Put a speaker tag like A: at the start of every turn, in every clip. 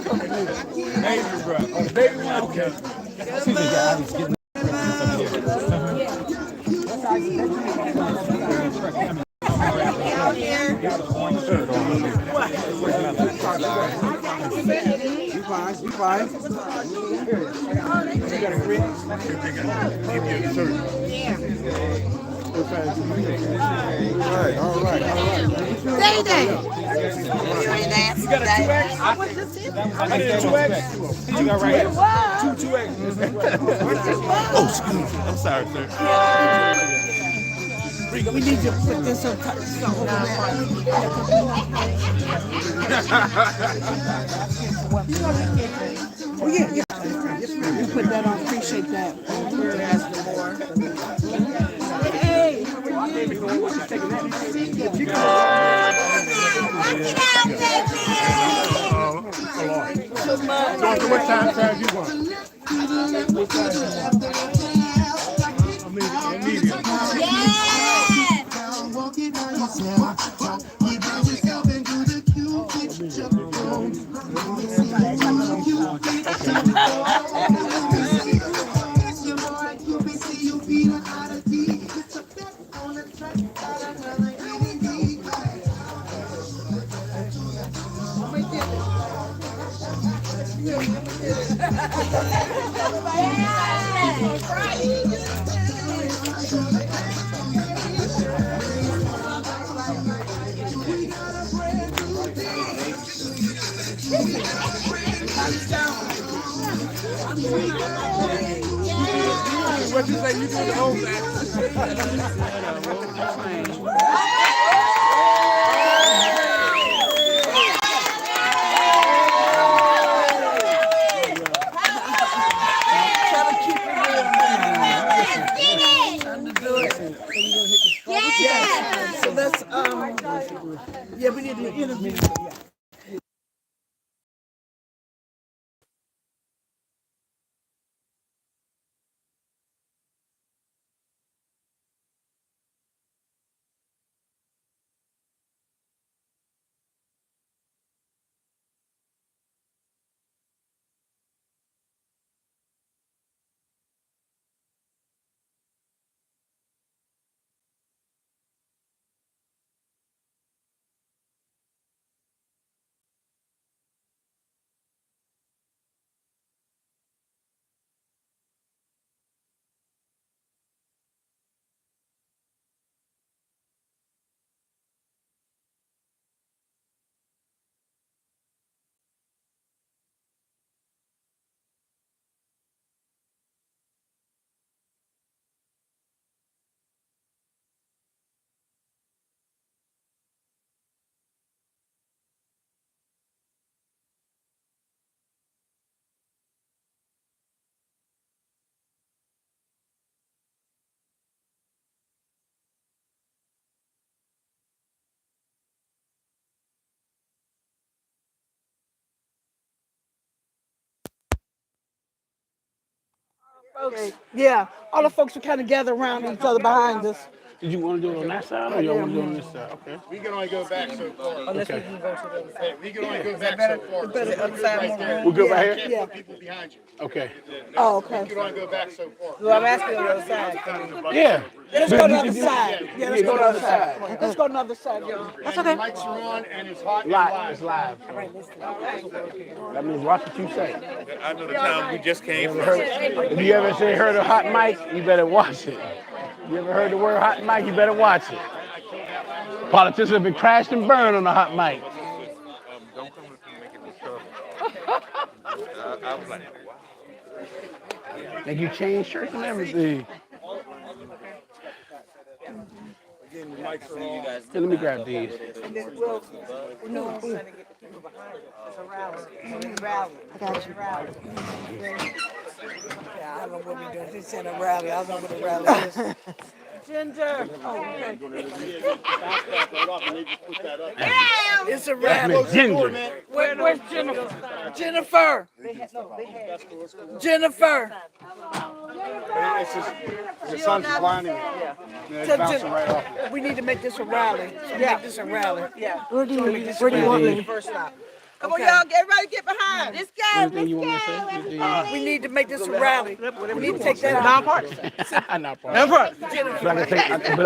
A: Baby, bro. Oh, the baby one? Okay. See the guy. I was getting You fine, you fine. You got a green? Give you a shirt. All right, all right, all right.
B: Day.
A: You got a 2X? I need a 2X. You got right here. Two 2X.
C: Oh, excuse me. I'm sorry, sir.
B: We need to put this on top. Oh yeah, yeah. You put that on. Appreciate that. Hey,
A: So what time size you want? Medium. What you say? You do the whole
B: yeah. So let's yeah, we need to interview. Yeah, all the folks are kind of gather around each other behind us.
A: Did you want to do it on that side or y'all want to do it on this side? Okay.
D: We can only go back so far.
B: Unless we can go to the other side.
D: We can only go back so far.
B: Better other side more room.
A: We'll go right here?
B: Yeah.
D: Put people behind you.
A: Okay.
B: Oh,
D: You
B: okay.
D: can only go back so far.
B: Well, I'm asking on the other side.
A: Yeah.
B: Let's go to the other side. Yeah, let's go to the other side. Let's go to the other side, y'all.
D: That's okay. Mics are on and it's hot and
A: Live. It's
D: live.
A: live. That means watch what you say.
C: I know the town we just came from.
A: If you ever heard of hot mic, you better watch it. You ever heard the word hot mic, you better watch it. Politicians have been crashed and burned on the hot mic.
C: Don't come with me making me trouble. I was like, wow.
A: Like you change shirts and everything. Here, let me grab these.
B: I got you. Yeah, I don't know what we're doing. She's saying a rally. I don't know what a rally is. Ginger. Oh, okay. It's a rally.
A: Ginger.
B: Where's Jennifer? Jennifer. Jennifer.
D: It's just, the sun's blinding me. It's bouncing right off.
B: We need to make this a rally. So make this a rally. Yeah.
E: Where do you want me?
B: First stop. Come on, y'all. Get ready. Get behind. This guy,
A: Anything you want me to say? Anything
B: we need to make this a rally. We need to take that out.
E: Non-partisan.
A: Not problem.
E: Non-partisan.
A: But, I can take,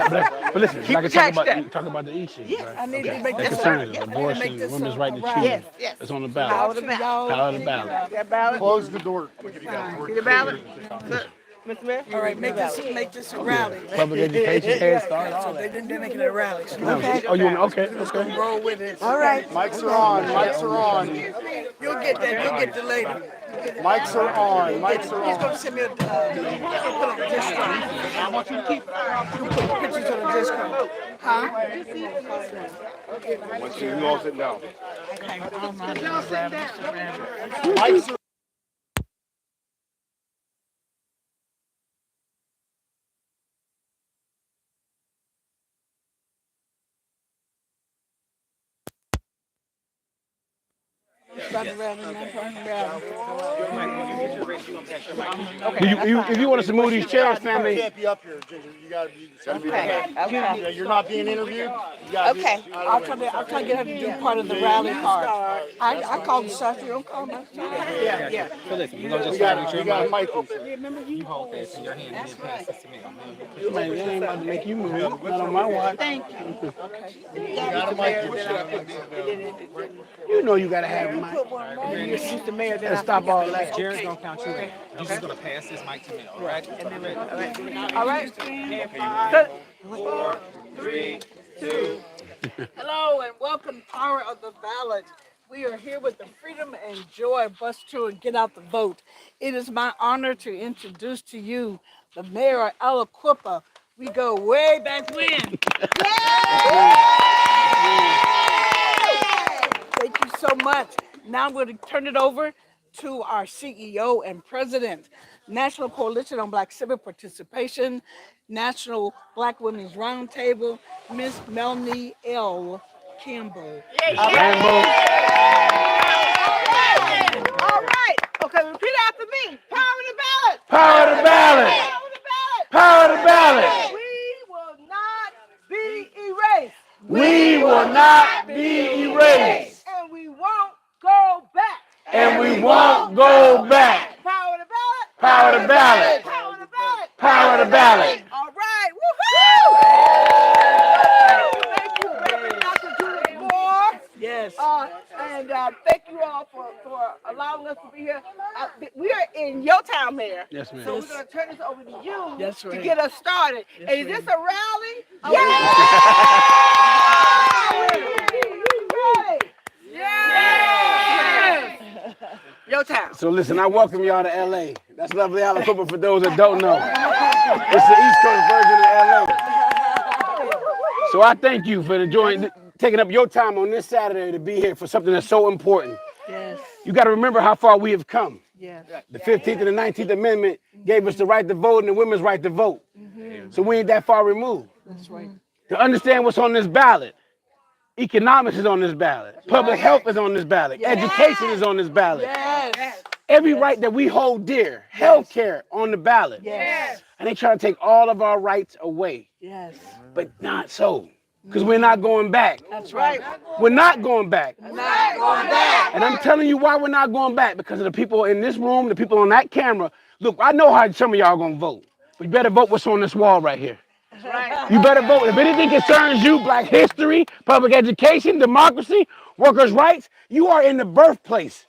A: but listen, I can talk about the issues. Right?
B: I need to make
A: That
B: this
A: concerns us,
B: make
A: abortion,
B: this
A: women's
B: a
A: right to
B: rally.
A: choose. It's on the ballot. Power of the ballot.
E: That ballot.
D: Close the door.
E: See the ballot? Mr. Mayor?
B: All right, make this a rally.
A: Public education, Head Start, all
B: They
A: that.
B: didn't make it a rally. So
A: Oh, you want okay?
B: roll with it.
E: All right.
D: Mics are on. Mics are on.
B: You'll get that. You'll get the lady.
D: Mics are on. Mics are
B: He's
D: on.
B: gonna send me a put on the disc card. I want you to keep put pictures on the disc card. Huh?
D: Once you all sit down.
A: If you want us to move these chairs,
D: You
A: family,
D: can't be up here, Ginger. You gotta be.
E: Okay.
D: Yeah, you're not being interviewed. You gotta be
E: Okay.
B: I'll try to get her to do part of the rally part. I called the shot. You don't call my shot. Yeah.
C: So listen, we're gonna just
D: You
C: start
D: got
C: with
D: you
C: your
D: got a
C: mic.
D: mic.
C: You hold this in your hand and then pass this to me.
A: man, it ain't about to make you move. Not on my watch.
D: You got a mic.
A: You know you gotta have a mic. Gotta stop all that.
C: Jared's gonna count you in. You're just gonna pass this mic to me, all right?
E: All right. 5, 4, 3, 2. Hello and welcome to Power of the Ballot. We are here with the Freedom and Joy bus tour and Get Out the Vote. It is my honor to introduce to you the mayor of Aliquippa. We go way back when. Thank you so much. Now I'm going to turn it over to our CEO and president, National Coalition on Black Civic Participation, National Black Women's Roundtable, Miss Melanie L. Campbell.
A: Rambo.
E: All right. Okay, repeat after me. Power of the ballot.
A: Power of the ballot.
E: Power of the ballot.
A: Power of the ballot.
E: We will not be erased.
A: We will not be erased.
E: And we won't go back.
A: And we won't go back.
E: Power of the ballot.
A: Power of the ballot.
E: Power of the ballot.
A: Power of the ballot.
E: All right. Woohoo! Thank you, Reverend Dr. Judith Moore.
B: Yes.
E: And thank you all for allowing us to be here. We are in your town, Mayor.
A: Yes, ma'am.
E: So we're going to turn this over to you
B: That's
E: to
B: right.
E: get us started. And is this a rally? Yes! Your town.
A: So listen, I welcome y'all to LA. That's lovely Aliquippa for those that don't know. It's the East Coast version of LA. So I thank you for taking up your time on this Saturday to be here for something that's so important.
B: Yes.
A: You got to remember how far we have come.
B: Yes.
A: The 15th and the 19th Amendment gave us the right to vote and the women's right to vote. So we ain't that far removed.
B: That's right.
A: To understand what's on this ballot, economics is on this ballot. Public health is on this ballot. Education is on this ballot.
B: Yes.
A: Every right that we hold dear, health care on the ballot.
B: Yes.
A: And they try to take all of our rights away.
B: Yes.
A: But not so. Because we're not going back.
B: That's right.
A: We're not going back.
B: Not going back.
A: And I'm telling you why we're not going back. Because of the people in this room, the people on that camera. Look, I know how some of y'all going to vote. But you better vote what's on this wall right here. You better vote. If anything concerns you, Black history, public education, democracy, workers' rights, you are in the birthplace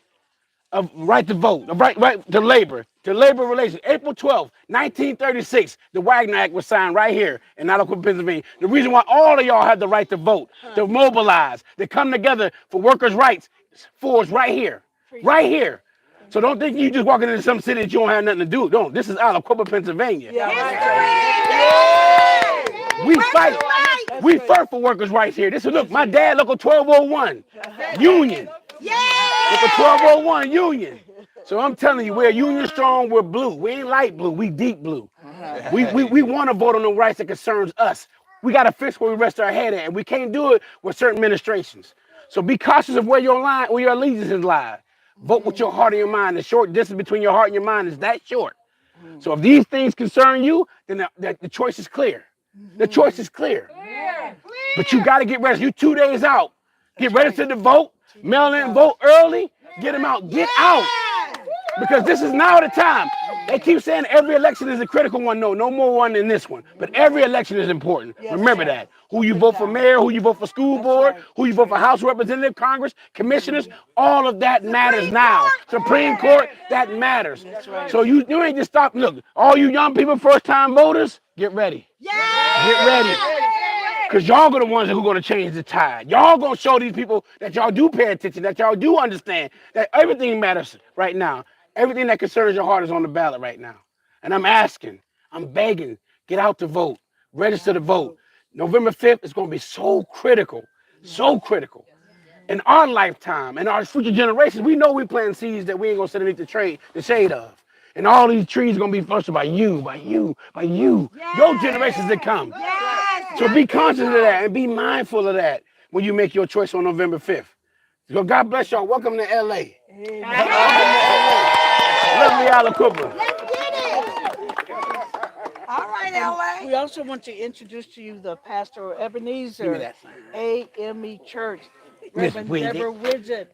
A: of right to vote, of right to labor relations. April 12th, 1936, the Wagner Act was signed right here in Aliquippa, Pennsylvania. The reason why all of y'all had the right to vote, to mobilize, to come together for workers' rights, for us right here, right here. So don't think you just walking into some city that you don't have nothing to do. Don't. This is Aliquippa, Pennsylvania. We fight. We fight for workers' rights here. This is, look, my dad, local 1201, union. Local 1201, union. So I'm telling you, we're union strong, we're blue. We ain't light blue, we deep blue. We want to vote on the rights that concerns us. We got to fix where we rest our head at, and we can't do it with certain administrations. So be cautious of where your allegiances lie. Vote with your heart and your mind. The short distance between your heart and your mind is that short. So if these things concern you, then the choice is clear. The choice is clear. But you got to get ready. You 2 days out. Get ready to vote. Mail in, vote early. Get them out. Get out. Because this is now the time. They keep saying every election is a critical one. No, no more one than this one. But every election is important. Remember that. Who you vote for mayor, who you vote for school board, who you vote for House Representative, Congress, commissioners, all of that matters now. Supreme Court, that matters. So you ain't just stop. Look, all you young people, first time voters, get ready. Get ready. Because y'all are the ones who are going to change the tide. Y'all going to show these people that y'all do pay attention, that y'all do understand, that everything matters right now. Everything that concerns your heart is on the ballot right now. And I'm asking, I'm begging, get out to vote, register to vote. November 5th is going to be so critical in our lifetime and our future generations. We know we planting seeds that we ain't going to sit underneath the shade of. And all these trees are going to be fostered by you, your generations to come. So be conscious of that and be mindful of that when you make your choice on November 5th. So God bless y'all. Welcome to LA. Lovely Aliquippa.
E: All right, LA. We also want to introduce to you the pastor Ebenezer AME Church, Reverend Deborah Widget.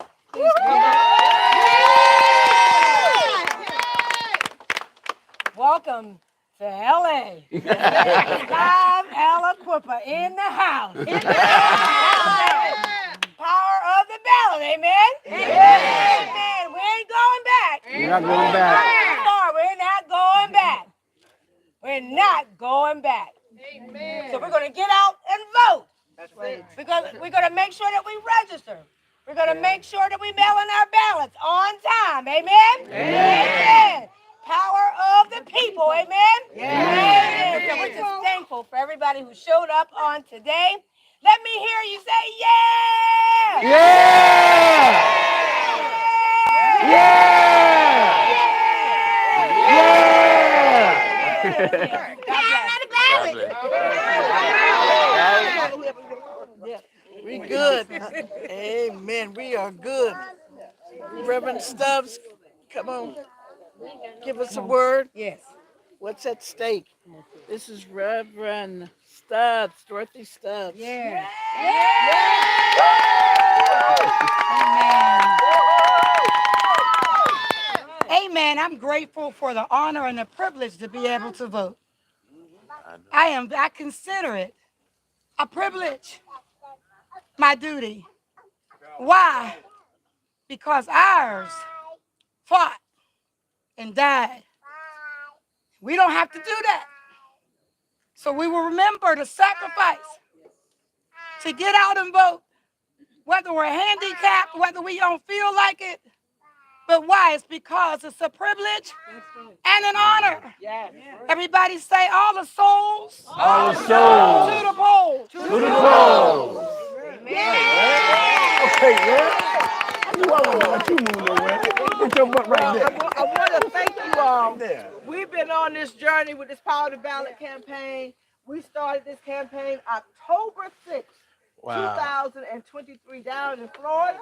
F: Welcome to LA. Live Aliquippa in the house. Power of the ballot, amen? Amen. We ain't going back.
A: We're not going back.
F: We're not going back. We're not going back. Amen. So we're going to get out and vote. That's right. We're going to make sure that we register. We're going to make sure that we mail in our ballots on time. Amen? Amen. Power of the people. Amen? Amen. So we're just thankful for everybody who showed up on today. Let me hear you say, yeah!
A: Yeah!
E: Yeah. We good. Amen. We are good. Reverend Stubbs, come on. Give us a word.
F: Yes.
E: What's at stake? This is Reverend Stubbs, Dorothy Stubbs.
F: Yeah. Amen. I'm grateful for the honor and the privilege to be able to vote. I consider it a privilege, my duty. Why? Because ours fought and died. We don't have to do that. So we will remember the sacrifice to get out and vote, whether we're handicapped, whether we don't feel like it. But why? It's because it's a privilege and an honor. Everybody say, all the souls.
A: All the souls.
F: To the polls.
A: To the polls. Okay, yeah. I want to let you move nowhere. Get your butt right there.
E: I want to thank you all. We've been on this journey with this Power the Ballot campaign. We started this campaign October 6th, 2023 down in Florida.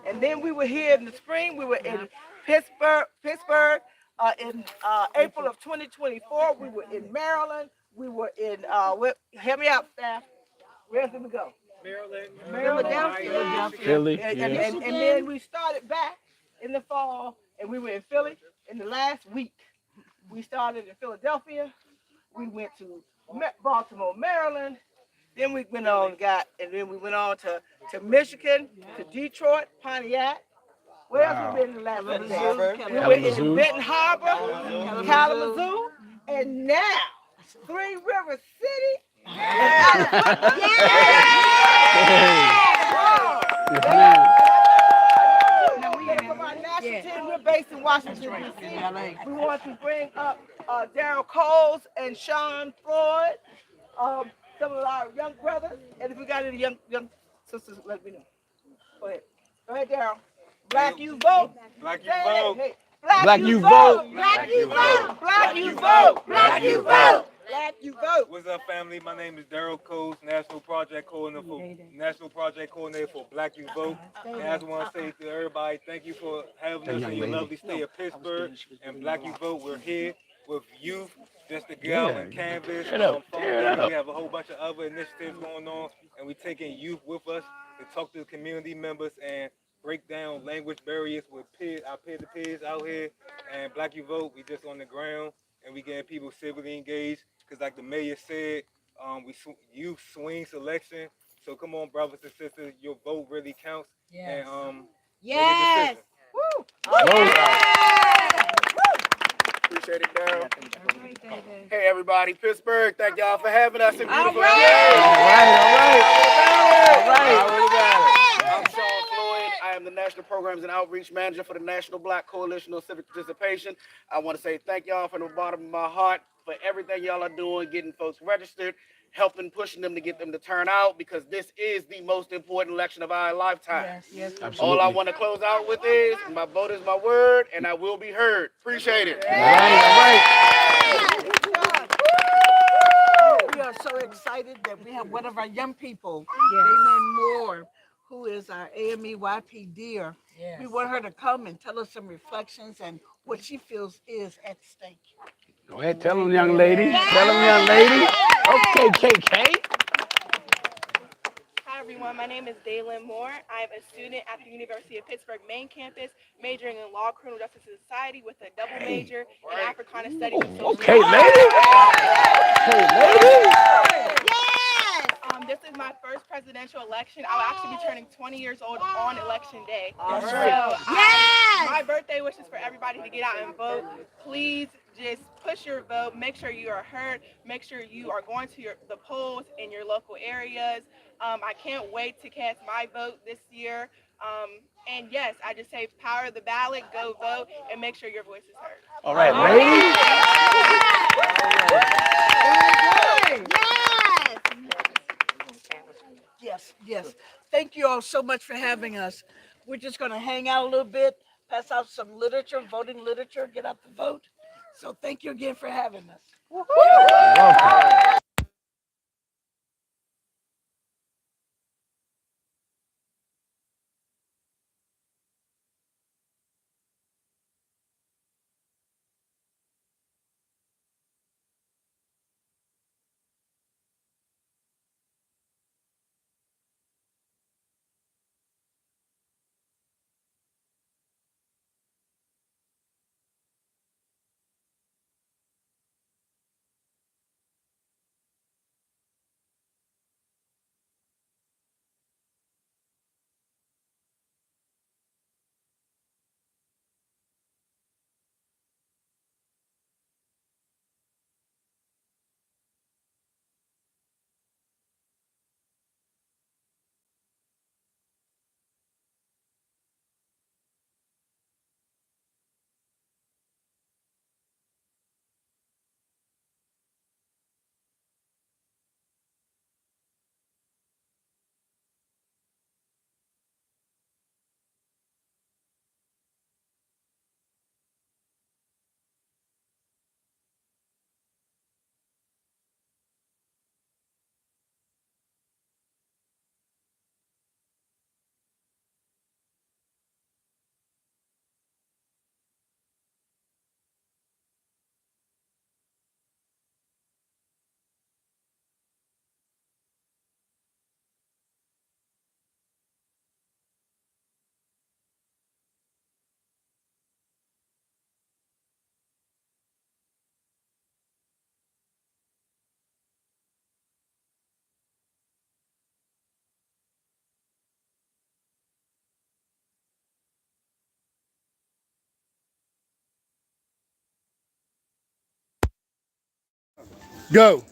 E: And then we were here in the spring. We were in Pittsburgh in April of 2024. We were in Maryland. We were in, help me out, staff. Where did we go? Philadelphia.
A: Philly.
E: And then we started back in the fall, and we were in Philly in the last week. We started in Philadelphia. We went to Baltimore, Maryland. Then we went on to Michigan, to Detroit, Pontiac. Where else we been in the last week? We were in Benton Harbor, Kalamazoo, and now Three River City. From our national team, we're based in Washington, D.C. We want to bring up Daryl Coles and Sean Floyd, some of our young brothers, and if we got any young sisters, let me know. Go ahead, Daryl. Black you vote.
C: Black you vote.
E: Hey,
A: Black you vote.
E: Black you vote. Black you vote. Black you vote. Black you vote.
C: What's up, family? My name is Daryl Coles, National Project Coordinator for Black You Vote. And I just want to say to everybody, thank you for having us in your lovely state of Pittsburgh. And Black You Vote, we're here with youth, just to get out and canvas. We have a whole bunch of other initiatives going on, and we're taking youth with us to talk to the community members and break down language barriers with our peer-to-peers out here. And Black You Vote, we just on the ground and we getting people civilly engaged. Because like the mayor said, youth swing selection. So come on, brothers and sisters, your vote really counts.
E: Yes.
C: And
F: Yes.
C: make a decision.
E: Woo.
D: Appreciate it, Daryl. Hey, everybody. Pittsburgh, thank y'all for having us. In beautiful
E: right.
D: I'm Sean Floyd. I am the National Programs and Outreach Manager for the National Black Coalition on Civic Participation. I want to say thank y'all from the bottom of my heart for everything y'all are doing, getting folks registered, helping, pushing them to get them to turn out, because this is the most important election of our lifetime.
E: Yes.
D: All I want to close out with is my vote is my word, and I will be heard. Appreciate it.
E: We are so excited that we have one of our young people, Daylin Moore, who is our AME YPDer. We want her to come and tell us some reflections and what she feels is at stake.
A: Go ahead, tell them, young lady. Tell them, young lady. Okay, KK.
G: Hi everyone, my name is Daylin Moore. I'm a student at the University of Pittsburgh main campus, majoring in law, criminal justice, and society with a double major in Africana studies. And social
A: Okay, lady. Okay, lady.
G: This is my first presidential election. I'll actually be turning 20 years old on election day. My birthday wishes for everybody to get out and vote. Please just push your vote. Make sure you are heard. Make sure you are going to the polls in your local areas. I can't wait to cast my vote this year. And yes, I just say power of the ballot, go vote, and make sure your voice is heard.
A: All right, lady.
E: Yes. Thank you all so much for having us. We're just going to hang out a little bit, pass out some literature, voting literature, get out the vote. So thank you again for having us.
A: Welcome.
D: Go.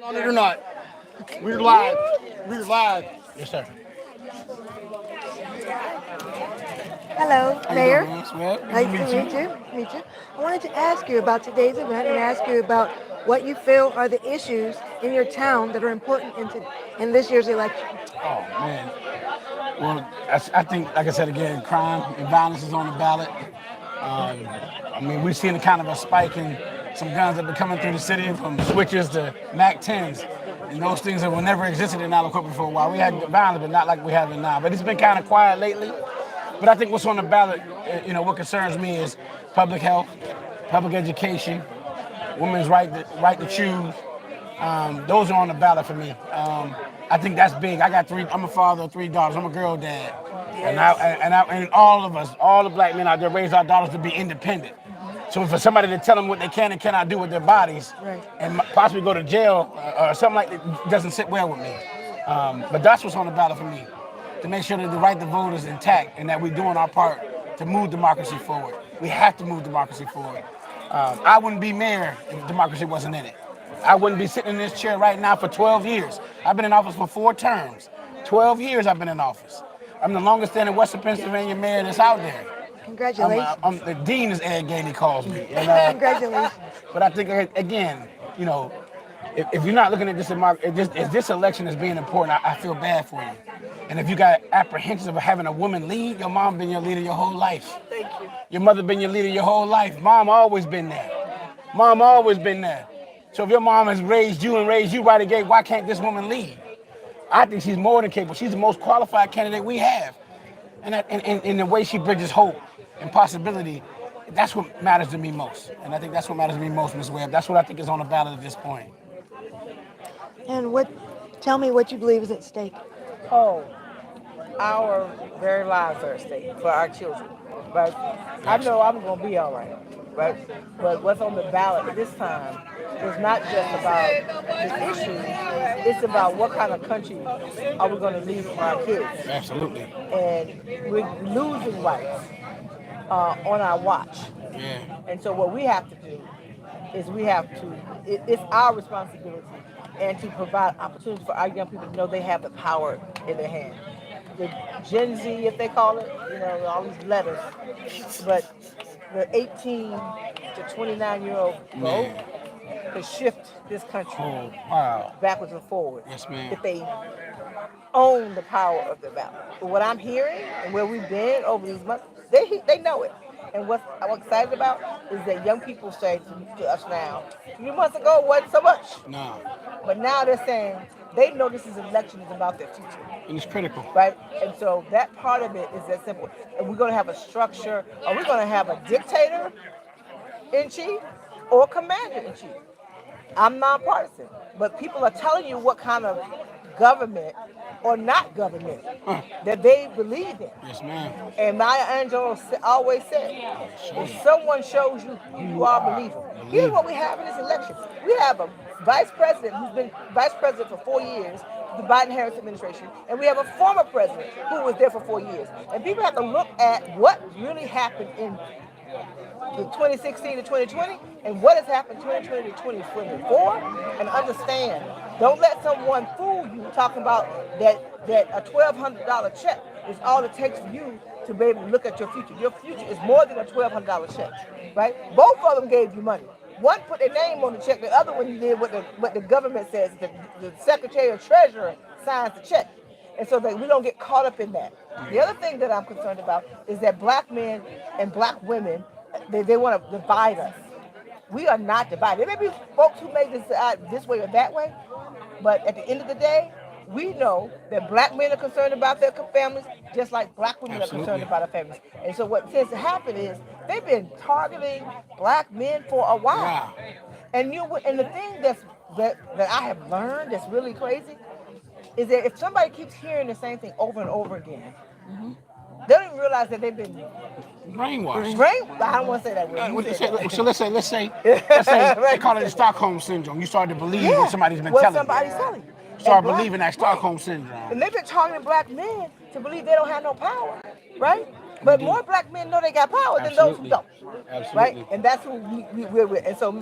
B: On it or not? We're live. We're live.
A: Yes, sir.
H: Hello,
A: How you
H: Mayor.
A: doing, man? Swell?
H: Nice to meet you. Meet you. I wanted to ask you about today's event and ask you about what you feel are the issues in your town that are important in this year's election.
A: Oh, man. Well, I think, like I said again, crime and violence is on the ballot. I mean, we've seen a kind of a spike in some guns that have been coming through the city, from switches to MAC-10s. And those things that were never existed in Aliquippa for a while. We had violence, but not like we have it now. But it's been kind of quiet lately. But I think what's on the ballot, what concerns me is public health, public education, women's right to choose. Those are on the ballot for me. I think that's big. I'm a father of 3 daughters. I'm a girl dad. And all of us, all the black men out there raise our daughters to be independent. So for somebody to tell them what they can and cannot do with their bodies, and possibly go to jail or something like that, doesn't sit well with me. But that's what's on the ballot for me, to make sure that the right to vote is intact and that we're doing our part to move democracy forward. We have to move democracy forward. I wouldn't be mayor if democracy wasn't in it. I wouldn't be sitting in this chair right now for 12 years. I've been in office for 4 terms. 12 years I've been in office. I'm the longest standing Western Pennsylvania mayor that's out there.
H: Congratulations.
A: I'm the dean, as Ed Gainey calls me. And,
H: Congratulations.
A: But I think, again, if you're not looking at this election as being important, I feel bad for you. And if you got apprehensions of having a woman lead, your mom been your leader your whole life.
E: Thank you.
A: Your mother been your leader your whole life. Mom always been there. Mom always been there. So if your mom has raised you right again, why can't this woman lead? I think she's more than capable. She's the most qualified candidate we have. And in the way she bridges hope and possibility, that's what matters to me most. And I think that's what matters to me most, Ms. Webb. That's what I think is on the ballot at this point.
H: And tell me what you believe is at stake.
E: Oh, our very lives are at stake for our children. But I know I'm going to be all right. Right? But what's on the ballot this time is not just about the issues, it's about what kind of country are we going to leave for our kids.
A: Absolutely.
E: And we're losing rights on our watch.
A: Yeah.
E: And so what we have to do is it's our responsibility and to provide opportunities for our young people to know they have the power in their hand. The Gen Z, if they call it, all these letters, but the 18 to 29-year-old vote could shift this country backwards and forward.
A: Yes, ma'am.
E: If they own the power of the ballot. But what I'm hearing and where we've been over these months, they know it. And what I'm excited about is that young people say to us now, 3 months ago wasn't so much.
A: No.
E: But now they're saying they know this election is about their future.
A: And it's critical.
E: Right? And so that part of it is that simple. And we're going to have a structure. Are we going to have a dictator in chief or commander in chief? I'm nonpartisan. But people are telling you what kind of government or not government that they believe in.
A: Yes, ma'am.
E: And Maya Angelou always said, if someone shows you who you are, believe them. Here's what we have in this election. We have a vice president who's been vice president for 4 years, the Biden-Harris administration, and we have a former president who was there for 4 years. And people have to look at what really happened in the 2016 to 2020 and what has happened 2020 to 2024 and understand. Don't let someone fool you talking about that a $1,200 check is all it takes for you to be able to look at your future. Your future is more than a $1,200 check, right? Both of them gave you money. One put their name on the check, the other one did what the government says. The Secretary of Treasury signs the check. And so that we don't get caught up in that. The other thing that I'm concerned about is that black men and black women, they want to divide us. We are not divided. There may be folks who may decide this way or that way, but at the end of the day, we know that black men are concerned about their families just like black women are concerned about their families. And so what tends to happen is they've been targeting black men for a while.
A: Wow.
E: And the thing that I have learned that's really crazy is that if somebody keeps hearing the same thing over and over again, they don't even realize that they've been
A: brainwashed.
E: I don't want to say that word.
A: So let's say they call it the Stockholm syndrome. You start to believe what somebody's been telling
E: somebody's
A: you.
E: telling you.
A: Start believing that Stockholm syndrome.
E: And they've been targeting black men to believe they don't have no power, right? But more black men know they got power than those who
A: Absolutely.
E: don't.
A: Absolutely.
E: Right? And that's who we're with. And so,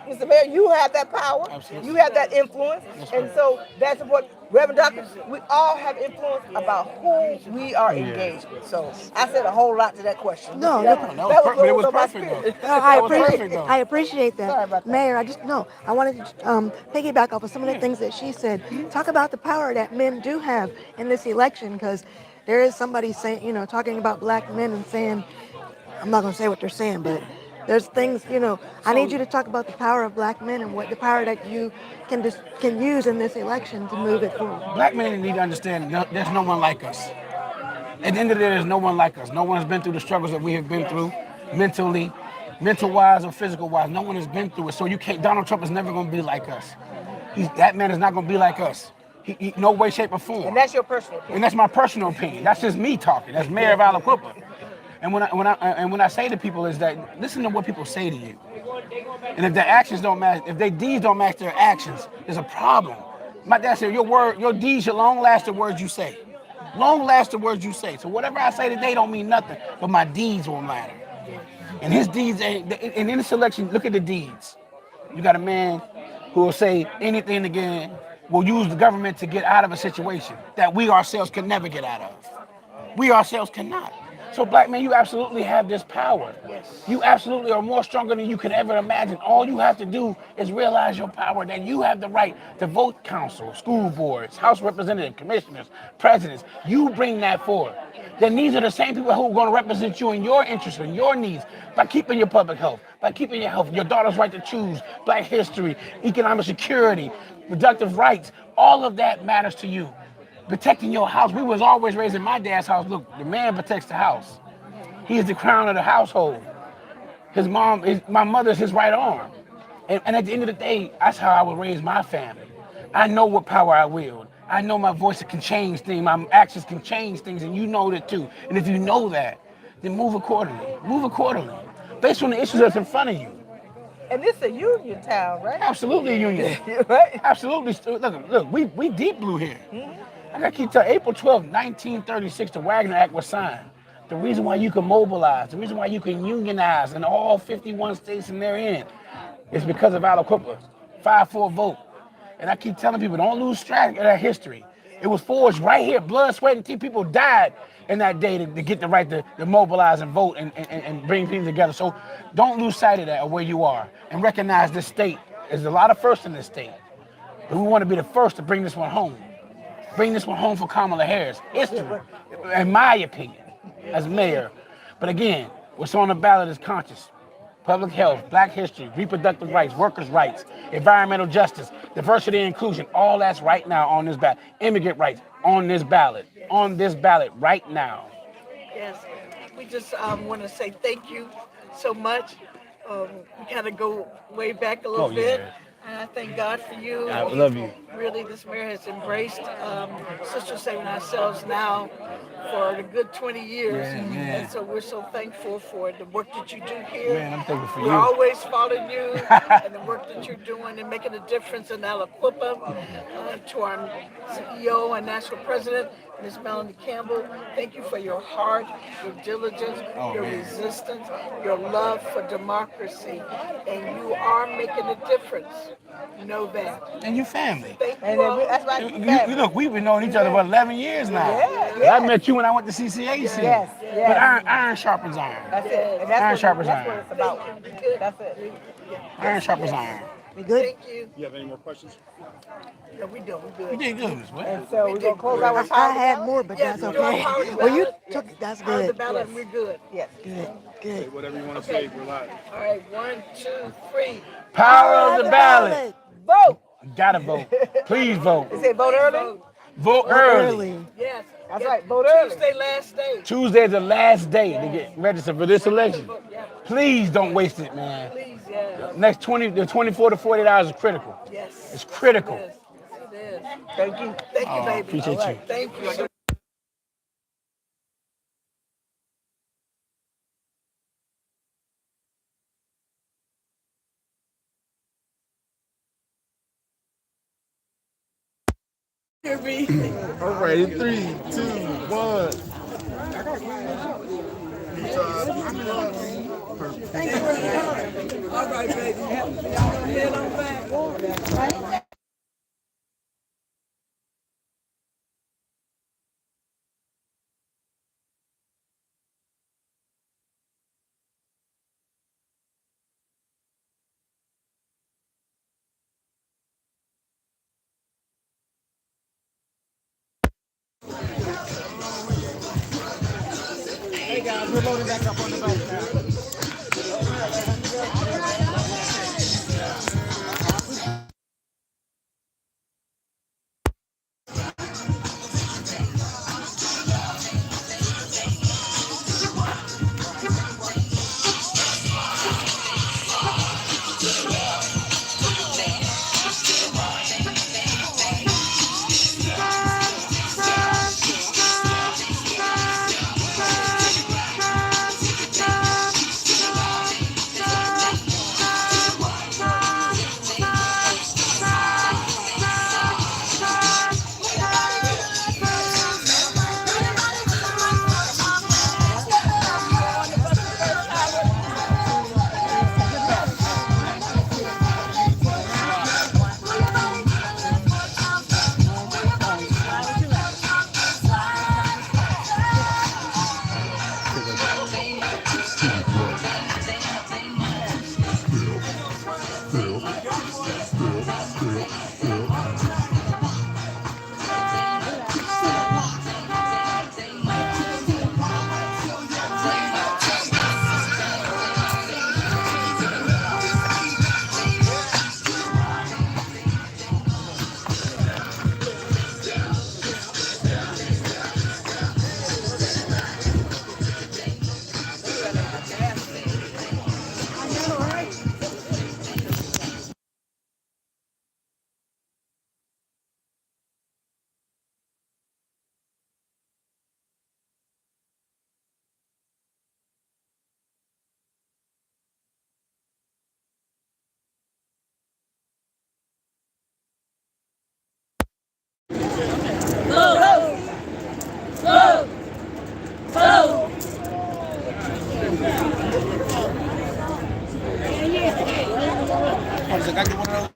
E: Mr. Mayor, you have that power.
A: Absolutely.
E: You have that influence.
A: That's
E: And
A: right.
E: so that's what, Reverend Doctor, we all have influence about who we are
A: Yeah.
E: engaged with. So I said a whole lot to that question.
H: No,
E: that,
H: no,
A: That was
E: that
A: perfect.
E: what
A: It was
E: on my
A: perfect,
E: spirit.
A: though.
H: I
A: That was perfect,
H: appreciate
A: though.
H: I appreciate that.
E: Sorry about that.
H: Mayor, I wanted to piggyback off of some of the things that she said. Talk about the power that men do have in this election, because there is somebody saying, talking about black men and saying, I'm not going to say what they're saying, but there's things, I need you to talk about the power of black men and what the power that you can use in this election to move it forward.
A: Black men need to understand there's no one like us. At the end of the day, there's no one like us. No one has been through the struggles that we have been through, mentally, mental-wise or physical-wise. No one has been through it. So you can't. Donald Trump is never going to be like us. That man is not going to be like us. He no way, shape, or form.
E: And that's your personal opinion.
A: And that's my personal opinion. That's just me talking. That's Mayor of Aliquippa. And when I say to people is that listen to what people say to you. And if their actions don't match, if their deeds don't match their actions, there's a problem. My dad said, your deeds should long last the words you say. Long last the words you say. So whatever I say today don't mean nothing, but my deeds will matter. And his deeds, and in this election, look at the deeds. You got a man who will say anything again, will use the government to get out of a situation that we ourselves can never get out of. We ourselves cannot. So black men, you absolutely have this power. Yes. You absolutely are more stronger than you could ever imagine. All you have to do is realize your power, that you have the right to vote council, school boards, House representatives, commissioners, presidents. You bring that forward. Then these are the same people who are going to represent you in your interests and your needs by keeping your public health, by keeping your health, your daughter's right to choose, black history, economic security, productive rights. All of that matters to you. Protecting your house. We was always raised in my dad's house. Look, the man protects the house. He is the crown of the household. My mother's his right arm. And at the end of the day, that's how I would raise my family. I know what power I wield. I know my voice can change things. My actions can change things, and you know that too. And if you know that, then move accordingly. Move accordingly. Based on the issues that's in front of you.
E: And this is a union town, right?
A: Absolutely a union.
E: Right?
A: Absolutely. Look, we deep blue here. I gotta keep telling April 12th, 1936, the Wagner Act was signed. The reason why you can mobilize, the reason why you can unionize in all 51 states and therein is because of Aliquippa. 5-4 vote. And I keep telling people, don't lose track of that history. It was forged right here. Blood, sweat, and tears. People died in that day to get the right to mobilize and vote and bring things together. So don't lose sight of that or where you are. And recognize this state. There's a lot of firsts in this state. But we want to be the first to bring this one home. Bring this one home for Kamala Harris. History, in my opinion, as mayor. But again, what's on the ballot is conscious. Public health, black history, reproductive rights, workers' rights, environmental justice, diversity and inclusion, all that's right now on this ballot. Immigrant rights on this ballot right now.
E: Yes. We just want to say thank you so much. We kind of go way back a little bit.
A: Yeah.
E: And I thank God for you.
A: I love you.
E: Really, this mayor has embraced Sister Saving Ourselves now for a good 20 years.
A: Yeah, man.
E: And so we're so thankful for the work that you do here.
A: Man, I'm thankful for
E: We're
A: you.
E: always following you and the work that you're doing and making a difference in Aliquippa. To our CEO and national president, Ms. Melanie Campbell, thank you for your heart, your diligence, your resistance, your love for democracy. And you are making a difference. Know that.
A: And your family.
E: Thank you all.
G: That's right.
A: You look, we've been knowing each other for 11 years now.
E: Yeah.
A: I met you when I went to CCAC.
E: Yes.
A: But iron sharpens iron.
E: That's it. And
A: Iron sharpens
E: that's what
A: iron.
E: it's about. That's it.
A: Iron sharpens iron.
H: We good?
E: Thank you.
I: You have any more questions?
E: No, we do. We
A: You
E: good.
A: did good, Ms. Webb.
E: And so we're going to close out with
H: I had more, but
E: Yes,
H: that's
E: we do our
H: okay.
E: power to
H: Well, you
E: ballot.
H: took, that's
E: Power the
H: good.
E: ballot and we're good. Yes.
H: Good, good.
I: Say whatever you want to say. We're live.
E: All right. 1, 2, 3.
A: Power of the ballot.
E: Vote.
A: Gotta vote. Please vote.
E: They say vote early?
A: Vote early.
E: Yes.
G: That's right. Vote early.
E: Tuesday, last day.
A: Tuesday is the last day to get registered for this election.
E: Yeah.
A: Please don't waste it, man.
E: Please, yeah.
A: Next 24 to 48 hours is critical.
E: Yes.
A: It's critical.
E: It is. Yes, it is.
G: Thank you.
E: Thank you, baby.
A: Appreciate you.
E: Thank you.
I: All right, in 3, 2, 1.
E: All right, baby. Head on back. Hey guys, we're loading back up on the boat now.
D: I get one of those.